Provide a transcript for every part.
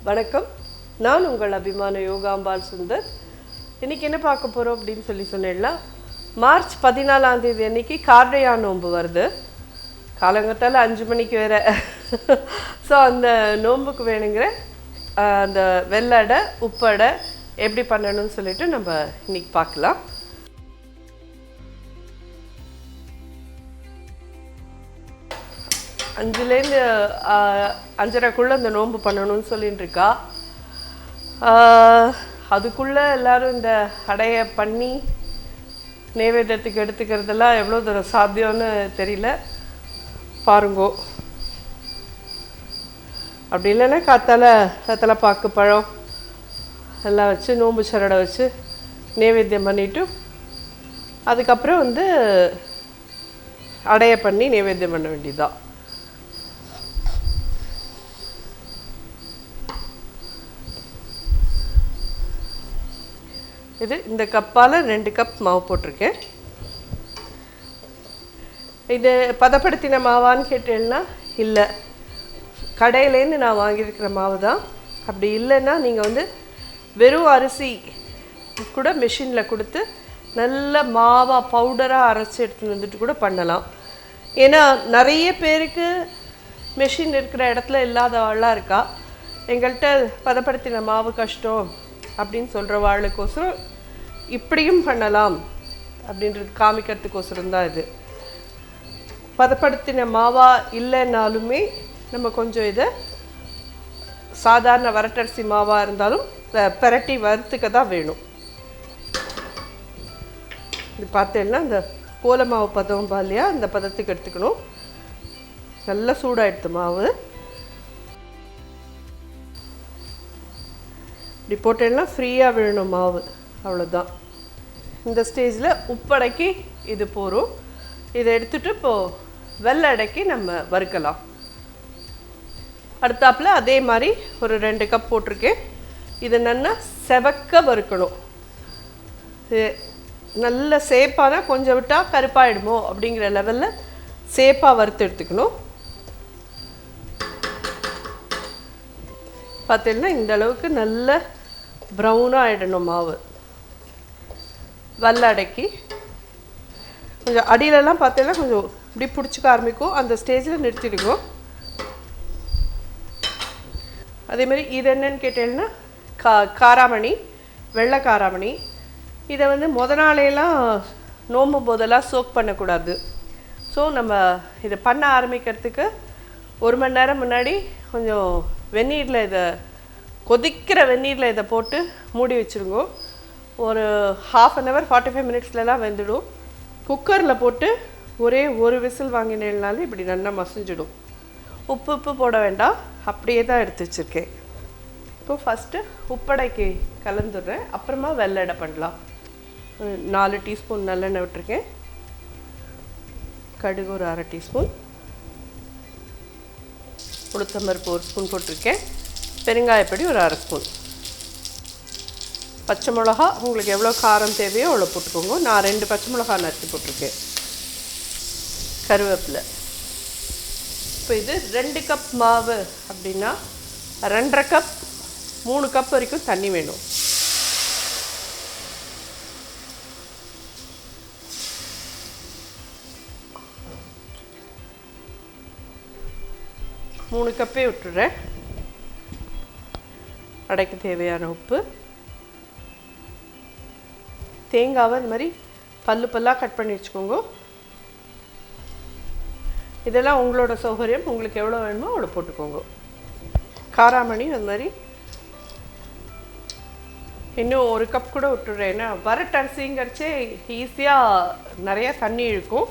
வணக்கம், நான் உங்கள் அபிமான யோகாம்பால் சுந்தர். இன்றைக்கி என்ன பார்க்க போகிறோம் அப்படின்னு சொன்னேன்னா, மார்ச் 14ஆம் தேதி அன்றைக்கி கார்டையா நோன்பு வருது. காலங்கத்தால் 5 மணிக்கு வேறு. ஸோ அந்த நோன்புக்கு வேணுங்கிற அந்த வெள்ளடை உப்படை எப்படி பண்ணணும்னு சொல்லிட்டு நம்ம இன்றைக்கி பார்க்கலாம். அஞ்சுலேருந்து 5:30க்குள்ளே அந்த நோன்பு பண்ணணும்னு சொல்லிட்டு இருக்கா. அதுக்குள்ளே எல்லோரும் இந்த அடையை பண்ணி நைவேத்தியத்துக்கு எடுத்துக்கிறதெல்லாம் எவ்வளோ தூரம் சாத்தியம்னு தெரியல. பாருங்கோ, அப்படி இல்லைன்னா வெத்தலை பாக்கு பழம் எல்லாம் வச்சு நோன்பு சரடை வச்சு நைவேத்தியம் பண்ணிவிட்டு அதுக்கப்புறம் அடையை பண்ணி நைவேத்தியம் பண்ண வேண்டியதுதான். இது இந்த கப்பால் 2 கப் மாவு போட்டிருக்கேன். இது பதப்படுத்தின மாவான்னு கேட்டேன்னா இல்லை, கடையிலேருந்து நான் வாங்கியிருக்கிற மாவு தான். அப்படி இல்லைன்னா நீங்கள் வெறும் அரிசி கூட மிஷினில் கொடுத்து நல்ல மாவாக பவுடராக அரைச்சி எடுத்துன்னு வந்துட்டு கூட பண்ணலாம். ஏன்னா நிறைய பேருக்கு மிஷின் இருக்கிற இடத்துல இல்லாதவாள்லாம் இருக்கா. எங்கள்கிட்ட பதப்படுத்தின மாவு கஷ்டம் அப்படின்னு சொல்கிற வாளுக்கோசரம் இப்படியும் பண்ணலாம் அப்படின்றது காமிக்கிறதுக்கோசரம் தான் இது. பதப்படுத்தின மாவா இல்லைன்னாலுமே நம்ம கொஞ்சம் இதை சாதாரண வரட்டரிசி மாவாக இருந்தாலும் பெரட்டி வறுத்துக்க தான் வேணும். இது பார்த்தேன்னா இந்த கோல மாவு பதம் பாலியா இந்த பதத்துக்கு எடுத்துக்கணும். நல்லா சூடாகிடுது மாவு. இப்படி போட்டேன்னா ஃப்ரீயாக விழணும் மாவு, அவ்வளோதான். இந்த ஸ்டேஜில் உப்படைக்கு இது போகிறோம். இதை எடுத்துகிட்டு இப்போது வெள்ளடைக்கு நம்ம வறுக்கலாம். அடுத்தாப்பில் அதே மாதிரி ஒரு 2 கப் போட்டிருக்கேன். இதை நல்லா செவக்க வறுக்கணும். இது நல்ல சேப்பானா கொஞ்சம் விட்டால் கருப்பாயிடுமோ அப்படிங்கிற லெவலில் சேப்பாக வறுத்து எடுத்துக்கணும். பார்த்தீங்கன்னா இந்த அளவுக்கு நல்ல ப்ரௌனாக ஆகிடணும் மாவு. வெள்ளடைக்கு கொஞ்சம் அடியிலலாம் பார்த்தீங்கன்னா கொஞ்சம் இப்படி பிடிச்சிக்க ஆரம்பிக்கும். அந்த ஸ்டேஜில் நிறுத்திடுவோம். அதேமாதிரி இது என்னன்னு கேட்டேன்னா காராமணி, வெள்ளை காராமணி. இதை முத நாளையெல்லாம் நோம்பு போதெல்லாம் சோக் பண்ணக்கூடாது. ஸோ நம்ம இதை பண்ண ஆரம்பிக்கிறதுக்கு 1 மணி நேரம் முன்னாடி கொஞ்சம் வெந்நீரில் கொதிக்கிற வெந்நீரில் இதை போட்டு மூடி வச்சுருங்க. ஒரு 1/2 hour 45 minutesலாம் வெந்துடும். குக்கரில் போட்டு ஒரே ஒரு விசில் வாங்கினாலும் இப்படி நல்லா மசிஞ்சிடும். உப்பு போட வேண்டாம், அப்படியே தான் எடுத்து வச்சுருக்கேன். இப்போ ஃபஸ்ட்டு உப்படைக்கு கலந்துடுறேன், அப்புறமா வெள்ளடை பண்ணலாம். 4 டீஸ்பூன் நல்லெண்ணெய் விட்டுருக்கேன். கடுகு ஒரு 1/2 டீஸ்பூன், உளுத்தம்பருப்பு 1 ஸ்பூன் போட்டிருக்கேன். பெருங்காயப்பொடி ஒரு 1/2 ஸ்பூன், பச்சை மிளகா உங்களுக்கு எவ்வளோ காரம் தேவையோ அவ்வளோ போட்டுக்கோங்க. நான் 2 பச்சை மிளகா நறுக்கி போட்டிருக்கேன். கருவேப்பிலை. இப்போ இது 2 கப் மாவு அப்படின்னா 2.5 கப் 3 கப் வரைக்கும் தண்ணி வேணும். மூணு கப்பே விட்டுடுறேன். அடைக்கு தேவையான உப்பு, தேங்காவை இந்த மாதிரி பல்லாக கட் பண்ணி வச்சுக்கோங்க. இதெல்லாம் உங்களோட சௌகரியம், உங்களுக்கு எவ்வளோ வேணுமோ அவ்வளோ போட்டுக்கோங்க. காராமணி அது மாதிரி இன்னும் 1 கப் கூட விட்டுடுறேன். ஏன்னா வரட்டரிசிங்கிறச்சே ஈஸியாக நிறையா தண்ணி இழுக்கும்.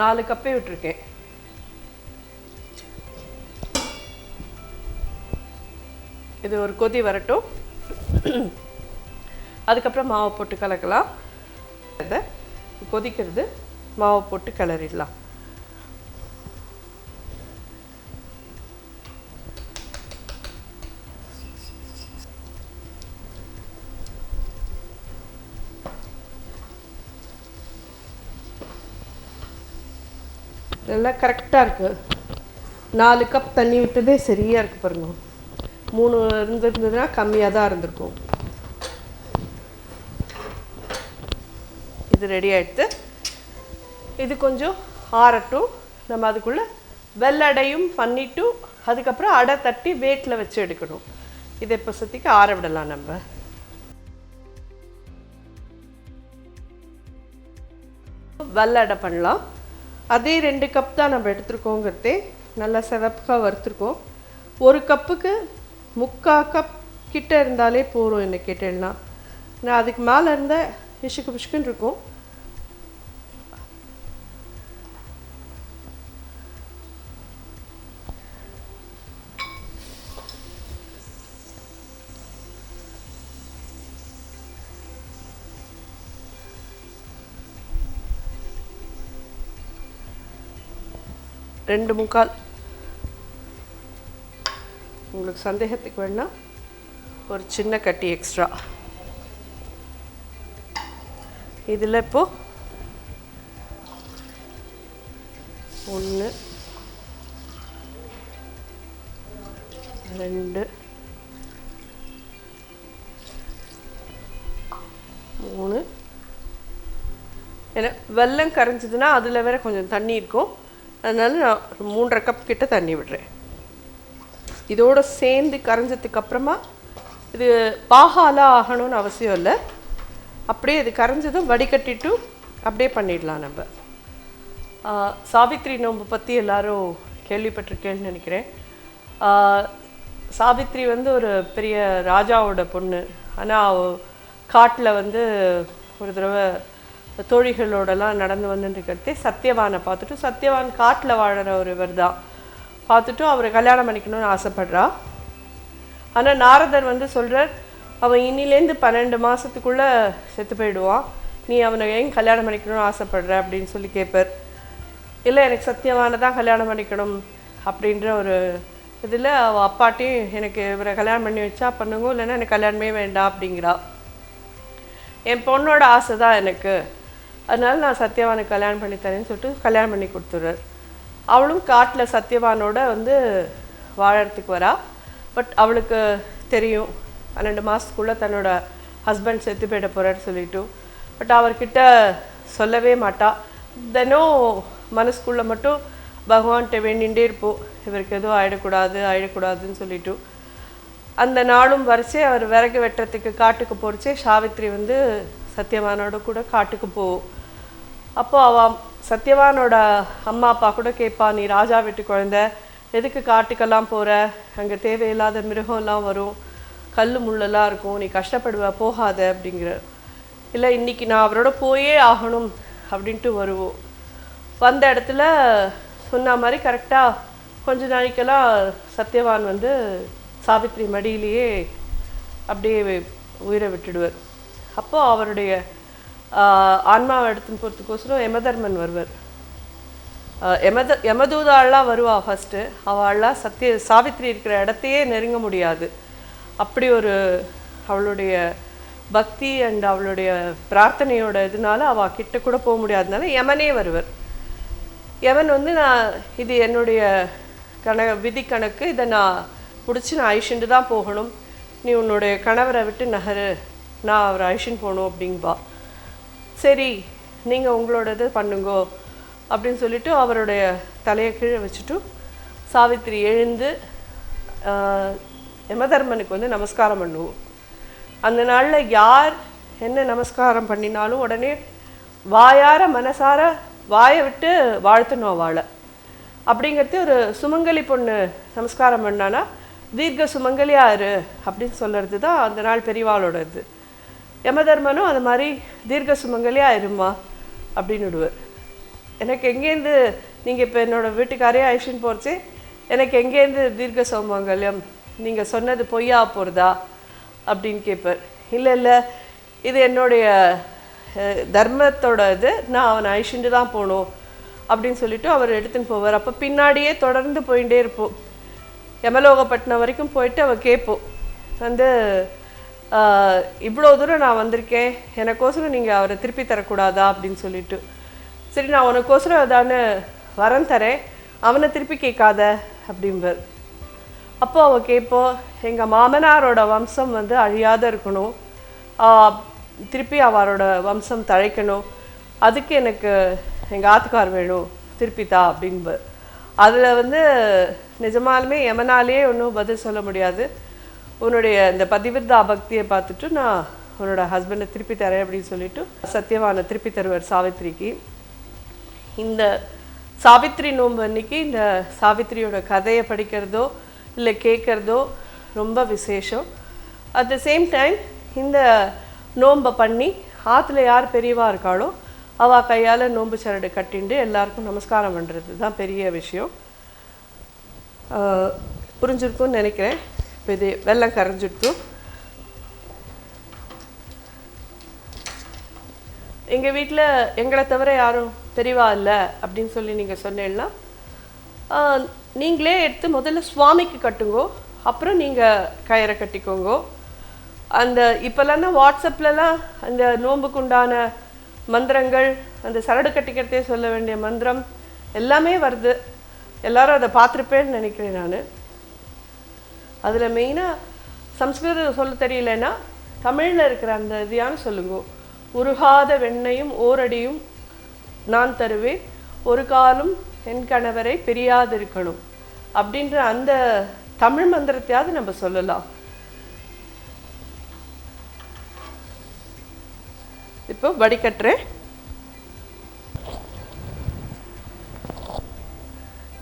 4 கப்பே விட்டுருக்கேன். இது ஒரு கொதி வரட்டும். அதுக்கப்புறம் மாவை போட்டு கலக்கலாம். இதை கொதிக்கிறது மாவை போட்டு கிளறிடலாம். இதெல்லாம் கரெக்டாக இருக்குது. 4 கப் தண்ணி விட்டதே சரியாக இருக்குது பாருங்க. 3 இருந்திருந்ததுன்னா கம்மியாக தான் இருந்திருக்கும். இது ரெடி ஆகிடுது. இது கொஞ்சம் ஆறட்டும். நம்ம அதுக்குள்ளே வெள்ளடையும் பண்ணிவிட்டு அதுக்கப்புறம் அடை தட்டி வேட்டில் வச்சு எடுக்கணும். இதை இப்போ சுற்றிக்கு ஆற விடலாம். நம்ம வெள்ளை அடை பண்ணலாம். அதே 2 கப் தான் நம்ம எடுத்துருக்கோங்கிறதே நல்லா சிவப்பாக வறுத்துருக்கோம். 1 கப்புக்கு 3/4 கப் கிட்ட இருந்தாலே போகிறோம். என்ன கேட்டேன்னா நான் அதுக்கு மேலே இருந்தால் பிசுக்கு பிசுக்குன்னு இருக்கும். ரெண்டு முக்கால். உங்களுக்கு சந்தேகத்துக்கு வேணா ஒரு சின்ன கட்டி எக்ஸ்ட்ரா. இதில் இப்போ 1 2 3. ஏன்னா வெல்லம் கரைஞ்சதுன்னா அதில் வேற கொஞ்சம் தண்ணி இருக்கும். அதனால நான் 3.5 கப் கிட்ட தண்ணி விடுறேன். இதோடு சேர்ந்து கரைஞ்சதுக்கு அப்புறமா இது பாகாலாம் ஆகணும்னு அவசியம் இல்லை. அப்படியே இது கரைஞ்சதும் வடிகட்டிட்டு அப்படியே பண்ணிடலாம். நம்ம சாவித்ரி நோம்பு பற்றி எல்லாரும் கேள்விப்பட்டிருக்கேன்னு நினைக்கிறேன். சாவித்ரி வந்து ஒரு பெரிய ராஜாவோட பொண்ணு. ஆனால் காட்டில் வந்து ஒரு தடவை தோழிகளோடலாம் நடந்து வந்துட்டுருக்கிறதே சத்தியவானை பார்த்துட்டு, சத்தியவான் காட்டில் வாழற ஒரு இவர் தான் பார்த்துட்டு அவரை கல்யாணம் பண்ணிக்கணும்னு ஆசைப்படுறா. ஆனால் நாரதர் வந்து சொல்கிறார், அவன் இன்னிலேருந்து 12 மாதத்துக்குள்ளே செத்து போயிடுவான், நீ அவனை ஏன் கல்யாணம் பண்ணிக்கணும்னு ஆசைப்படுற அப்படின்னு சொல்லி கேட்பார். இல்லை எனக்கு சத்தியவானை தான் கல்யாணம் பண்ணிக்கணும் அப்படின்ற ஒரு இதில் அவள் அப்பாட்டையும் எனக்கு இவரை கல்யாணம் பண்ணி வச்சா பண்ணுங்க, இல்லைன்னா எனக்கு கல்யாணமே வேண்டாம் அப்படிங்கிறா. என் பொண்ணோட ஆசை தான் எனக்கு, அதனால நான் சத்தியவானுக்கு கல்யாணம் பண்ணி தரேன்னு சொல்லிட்டு கல்யாணம் பண்ணி கொடுத்துட்றார். அவளும் காட்டில் சத்தியவானோட வந்து வாழறதுக்கு வரா. பட் அவளுக்கு தெரியும் 12 மாதத்துக்குள்ளே தன்னோட ஹஸ்பண்ட் செத்து போயிட போகிறான்னு சொல்லிட்டு. பட் அவர்கிட்ட சொல்லவே மாட்டா. தினம் மனசுக்குள்ளே மட்டும் பகவான்கிட்ட வேண்டிகிட்டே இருப்போம், இவருக்கு எதுவும் ஆயிடக்கூடாதுன்னு சொல்லிட்டு. அந்த நாளும் வரைச்சே அவர் விறகு வெட்டுறதுக்கு காட்டுக்கு போகிறச்சே சாவித்ரி வந்து சத்தியவானோட கூட காட்டுக்கு போவோம். அப்போது அவள் சத்தியவானோட அம்மா அப்பா கூட கேட்பா, நீ ராஜா வீட்டு குழந்தை, எதுக்கு காட்டுக்கெல்லாம் போகிற, அங்கே தேவையில்லாத மிருகம்லாம் வரும், கல் முள்ளெல்லாம் இருக்கும், நீ கஷ்டப்படுவ, போகாத அப்படிங்கிற. இல்லை இன்றைக்கி நான் அவரோட போயே ஆகணும் அப்படின்ட்டு வருவோம். வந்த இடத்துல சொன்ன மாதிரி கரெக்டாக கொஞ்ச நாளைக்கெல்லாம் சத்தியவான் வந்து சாவித்ரி மடியிலேயே அப்படியே உயிரை விட்டுடுவார். அப்போது அவருடைய ஆன்மாவை எடுத்துன்னு போகிறதுக்கோசரம் யமதர்மன் வருவார். யமதூதாள்லாம் வருவா. ஃபஸ்ட்டு அவள்லாம் சாவித்ரி இருக்கிற இடத்தையே நெருங்க முடியாது. அப்படி ஒரு அவளுடைய பக்தி அண்ட் அவளுடைய பிரார்த்தனையோட இதனால அவள் கிட்ட கூட போக முடியாதனால யமனே வருவார். யமன் வந்து நான் இது என்னுடைய விதி கணக்கு, இதை நான் பிடிச்சி நான் ஐஷன்ட்டு தான் போகணும், நீ உன்னுடைய கணவரை விட்டு நகரு, நான் அவரை ஐஷன் போகணும் அப்படின்பா. சரி நீங்கள் உங்களோட இது பண்ணுங்கோ அப்படின்னு சொல்லிவிட்டு அவருடைய தலையை கீழே வச்சுட்டு சாவித்ரி எழுந்து யமதர்மனுக்கு வந்து நமஸ்காரம் பண்ணுவோம். அந்த நாளில் யார் என்ன நமஸ்காரம் பண்ணினாலும் உடனே வாயார மனசார வாயை விட்டு வாழ்த்தணும் அவளை. அப்படிங்கிறது ஒரு சுமங்கலி பொண்ணு நமஸ்காரம் பண்ணானா தீர்க்க சுமங்கலியாக இரு அப்படின்னு சொல்கிறது தான் அந்த நாள் பெரியவாளோட இது. யமதர்மனும் அது மாதிரி தீர்க்க சுமங்கலியாக இருமா அப்படின்னு விடுவார். எனக்கு எங்கேருந்து நீங்கள் இப்போ என்னோடய வீட்டுக்காரே ஐஷன் போகிறச்சு, எனக்கு எங்கேருந்து தீர்க்க சுமங்கல்யம், நீங்கள் சொன்னது பொய்யா போகிறதா அப்படின்னு கேட்பார். இல்லை இது என்னுடைய தர்மத்தோட இது, நான் அவனை ஐஷன்ட்டு தான் போகணும் அப்படின்னு சொல்லிவிட்டு அவர் எடுத்துன்னு போவார். அப்போ பின்னாடியே தொடர்ந்து போயிட்டே இருப்போம். யமலோகப்பட்டினம் வரைக்கும் போயிட்டு அவள் கேட்போம், வந்து இவ்வளோ தூரம் நான் வந்திருக்கேன், எனக்கோசரம் நீங்கள் அவரை திருப்பி தரக்கூடாதா அப்படின்னு சொல்லிட்டு. சரி நான் உனக்கோசரம் அதான வரம் தரேன், அவனை திருப்பி கேட்காத அப்படிம்பார். அப்போ அவ கேட்போ, எங்கள் மாமனாரோட வம்சம் வந்து அழியாத இருக்கணும், திருப்பி அவரோட வம்சம் தழைக்கணும், அதுக்கு எனக்கு எங்கள் ஆத்துக்கார் வேணும், திருப்பித்தா அப்படின்பார். அதில் வந்து நிஜமாலுமே யமனாலே ஒன்றும் பதில் சொல்ல முடியாது. உன்னுடைய இந்த பதிவிரதா பக்தியை பார்த்துட்டு நான் உன்னோட ஹஸ்பண்டை திருப்பி தரேன் அப்படின்னு சொல்லிட்டு சத்தியவானை திருப்பி தருவார் சாவித்திரிக்கு. இந்த சாவித்ரி நோன்பு அன்னைக்கு இந்த சாவித்திரியோட கதையை படிக்கிறதோ இல்லை கேட்குறதோ ரொம்ப விசேஷம். அட் த சேம் டைம் இந்த நோன்பை பண்ணி ஆற்றுல யார் பெரியவா இருக்காளோ அவள் கையால் நோன்பு சரடு கட்டிண்டு எல்லாருக்கும் நமஸ்காரம் பண்ணுறது தான் பெரிய விஷயம். புரிஞ்சிருக்கும்னு நினைக்கிறேன். இப்போ இது வெல்லம் கரைஞ்சிருக்கும். எங்கள் வீட்டில் எங்களை தவிர யாரும் பெரியவா இல்லை அப்படின்னு சொல்லி நீங்கள் சொன்னீங்கன்னா நீங்களே எடுத்து முதல்ல சுவாமிக்கு கட்டுங்கோ, அப்புறம் நீங்கள் கயிறை கட்டிக்கோங்கோ. அந்த இப்போல்லாம் வாட்ஸ்அப்லலாம் அந்த நோன்புக்கு உண்டான மந்திரங்கள், அந்த சரடு கட்டிக்கிறதே சொல்ல வேண்டிய மந்திரம் எல்லாமே வருது. எல்லாரும் அதை பார்த்துருப்பேன்னு நினைக்கிறேன் நான். அதில் மெயினாக சம்ஸ்கிருதம் சொல்ல தெரியலன்னா தமிழில் இருக்கிற அந்த இதையான சொல்லுங்கோ. உருகாத வெண்ணையும் ஓரடியும் நான் தருவேன், ஒரு காலம் என் கணவரை பிரியாதிருக்கணும் அப்படின்ற அந்த தமிழ் மந்திரத்தையாவது நம்ம சொல்லலாம். இப்போ வடிகட்டுறேன்.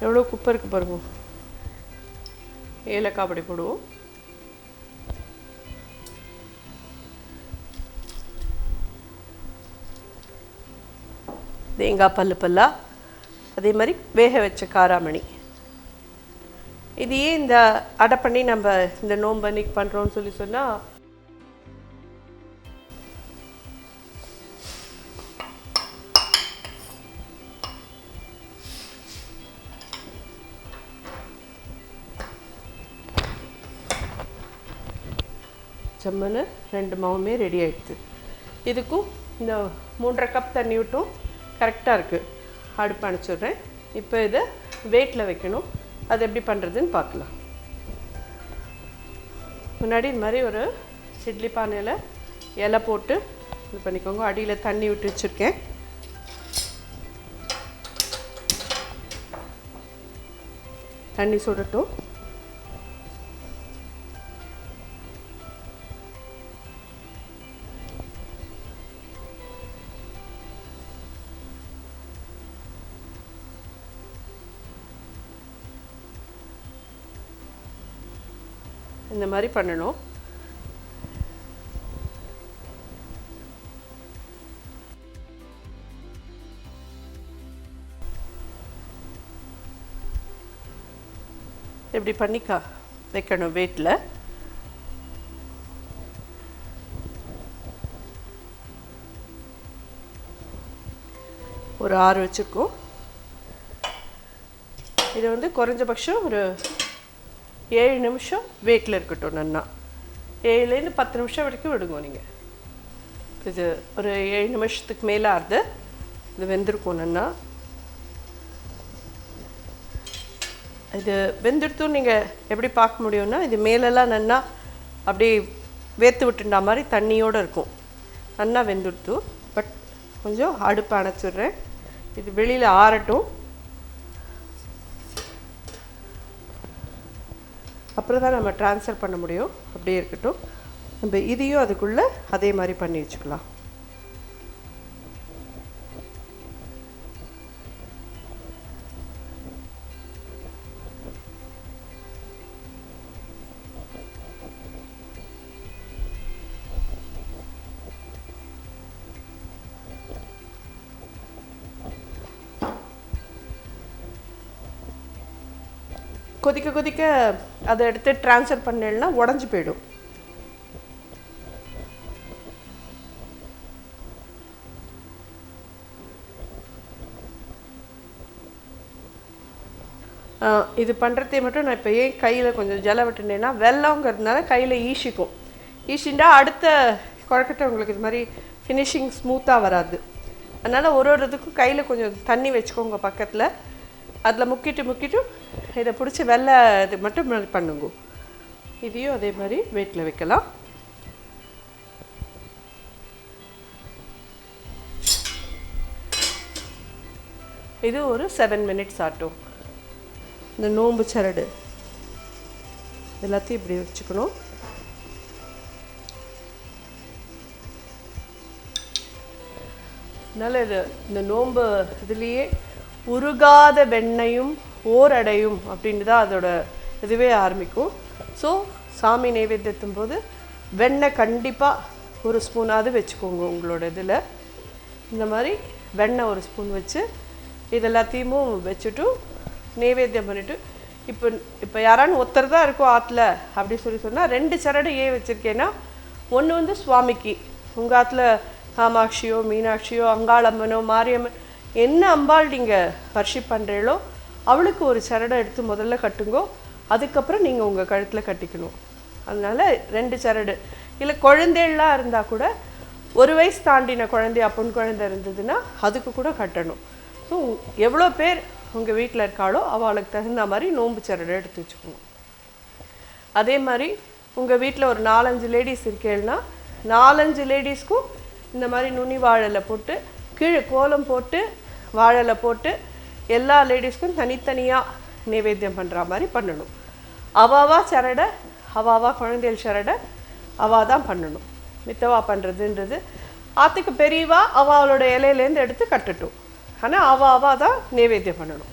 எவ்வளோ குப்பை இருக்கு பாருங்க. ஏலக்காய் பொடி போடுவோம். தேங்காய் பல்லா, அதே மாதிரி வேக வச்ச காராமணி. இதையே இந்த அடை பண்ணி நம்ம இந்த நோன்பு அன்னைக்கு பண்ணுறோன்னு சொல்லி சொன்னால் ஜம்முன்னு 2 மாவுமே ரெடி ஆகிடுது. இதுக்கும் இந்த 3.5 கப் தண்ணி விட்டும் கரெக்டாக இருக்குது. அடுப்பு அணைச்சிடுறேன். இப்போ இதை வெயிட்டில் வைக்கணும். அது எப்படி பண்ணுறதுன்னு பார்க்கலாம். முன்னாடி இந்த மாதிரி ஒரு இட்லி பானையில் இலை போட்டு இது பண்ணிக்கோங்க. அடியில் தண்ணி விட்டு வச்சுருக்கேன். தண்ணி சுடட்டும். இந்த மாதிரி பண்ணணும். இப்படி பண்ணிக்கா வைக்கணும் வெயிட்டில். ஒரு 6 வச்சுருக்கோம். இது வந்து குறைஞ்சபட்சம் ஒரு 7 நிமிஷம் வெயிட்டில் இருக்கட்டும். நன்னா 7லேருந்து 10 நிமிஷம் வரைக்கும் விடுங்க நீங்கள். இது ஒரு 7 நிமிஷத்துக்கு மேலே ஆகுது. இது வெந்திருக்கும் நன்னா. இது வெந்துடுத்தும் நீங்கள் எப்படி பார்க்க முடியும்னா இது மேலெல்லாம் நன்னா அப்படி வேர்த்து விட்டுண்டா மாதிரி தண்ணியோடு இருக்கும். நன்னா வெந்துடுத்து. பட் கொஞ்சம் அடுப்பு அணைச்சிடுறேன். இது வெளியில் ஆறட்டும். அப்புறம் தான் நம்ம ட்ரான்ஸ்ஃபர் பண்ண முடியும். அப்படியே இருக்கட்டும். நம்ம இதையும் அதுக்குள்ளே அதே மாதிரி பண்ணி வச்சுக்கலாம். கொதிக்க கொதிக்க அதை எடுத்து ட்ரான்ஸ்ஃபர் பண்ணேன்னா உடஞ்சி போயிடும். இது பண்ணுறதே மட்டும் நான் இப்போ ஏன் கையில் கொஞ்சம் ஜலம் விட்டுனேன்னா வெள்ளங்கிறதுனால கையில் ஈஷிக்கும். ஈஷிண்டா அடுத்த குழக்கட்டை உங்களுக்கு இது மாதிரி ஃபினிஷிங் ஸ்மூத்தாக வராது. அதனால் ஒரு இதுக்கும் கையில் கொஞ்சம் தண்ணி வச்சுக்கோங்க பக்கத்தில். அதில் முக்கிட்டு இதை பிடிச்சி வெள்ளை இது மட்டும் பண்ணுங்க. இதையும் அதே மாதிரி வெயிட்டில் வைக்கலாம். இது ஒரு 7 minutes ஆட்டும். இந்த நோம்பு சரடு எல்லாத்தையும் இப்படி வச்சுக்கணும். அதனால் இந்த நோம்பு இதுலேயே உருகாத வெண்ணையும் ஓரடையும் அப்படின்னு தான் அதோட இதுவே ஆரம்பிக்கும். ஸோ சாமி நைவேத்தியத்தும் போது வெண்ணெய் கண்டிப்பாக ஒரு ஸ்பூனாவது வச்சுக்கோங்க உங்களோட இதில். இந்த மாதிரி வெண்ணெய் ஒரு ஸ்பூன் வச்சு இது எல்லாத்தையும் வச்சுட்டு நைவேத்தியம் பண்ணிவிட்டு இப்போ யாரானு ஒருத்தர் தான் இருக்கும் ஆற்றுல அப்படி சொன்னால் 2 சரடு ஏன் வச்சுருக்கேன்னா, ஒன்று வந்து சுவாமிக்கு உங்கள் ஆற்றுல காமாட்சியோ மீனாட்சியோ அங்காளம்மனோ மாரியம்மன் என்ன அம்பாள் நீங்கள் வர்ஷிப் பண்ணுறீங்களோ அவளுக்கு ஒரு சரடை எடுத்து முதல்ல கட்டுங்கோ. அதுக்கப்புறம் நீங்கள் உங்கள் கழுத்தில் கட்டிக்கணும். அதனால் 2 சரடு. இல்லை குழந்தைகள்லாம் இருந்தால் கூட 1 வயசு தாண்டின குழந்தை பொன் குழந்தை இருந்ததுன்னா அதுக்கு கூட கட்டணும். ஸோ எவ்வளோ பேர் உங்கள் வீட்டில் இருக்காளோ அவளுக்கு தகுந்த மாதிரி நோம்பு சரடை எடுத்து வச்சுக்கணும். அதே மாதிரி உங்கள் வீட்டில் ஒரு 4-5 லேடிஸ் இருக்கேன்னா 4-5 லேடிஸ்க்கும் இந்த மாதிரி நுனி வாழலை போட்டு கீழே கோலம் போட்டு வாழலை போட்டு எல்லா லேடிஸ்க்கும் தனித்தனியாக நைவேத்தியம் பண்ணுற மாதிரி பண்ணணும். அவாவா சரடை அவாவா குழந்தைகள் சரடை அவள் தான் பண்ணணும். மித்தவா பண்ணுறதுன்றது ஆற்றுக்கு பெரியவா அவளோட இலையிலேருந்து எடுத்து கட்டட்டும். ஆனால் அவா தான் நைவேத்தியம் பண்ணணும்.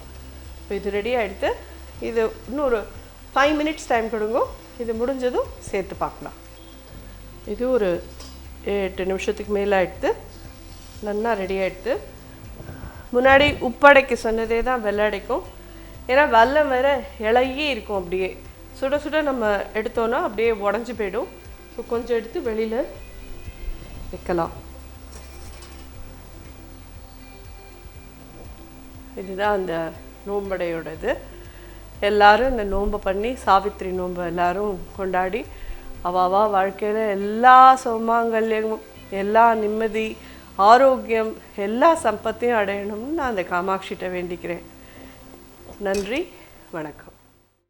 இப்போ இது ரெடி ஆகிடுத்து. இது இன்னும் ஒரு 5 minutes டைம் கொடுங்க. இது முடிஞ்சதும் சேர்த்து பார்க்கலாம். இது ஒரு 8 நிமிஷத்துக்கு மேலே ஆகிடுது. நல்லா ரெடி ஆகிடுது. முன்னாடி உப்படைக்கு சொன்னதே தான் வெள்ளடைக்கும். ஏன்னா வெல்லம் வேறு இலையே இருக்கும். அப்படியே சுட சுட நம்ம எடுத்தோன்னா அப்படியே உடஞ்சி போயிடும். ஸோ கொஞ்சம் எடுத்து வெளியில் வைக்கலாம். இதுதான் அந்த நோம்படையோட இது. எல்லோரும் இந்த நோன்பை பண்ணி சாவித்திரி நோன்பை எல்லோரும் கொண்டாடி அவாவா வாழ்க்கையில் எல்லா சௌமாங்கல்யமும் எல்லா நிம்மதி ஆரோக்கியம் எல்லா சம்பத்தையும் அடையணும்னு நான் அந்த காமாட்சிகிட்ட வேண்டிக்கிறேன். நன்றி, வணக்கம்.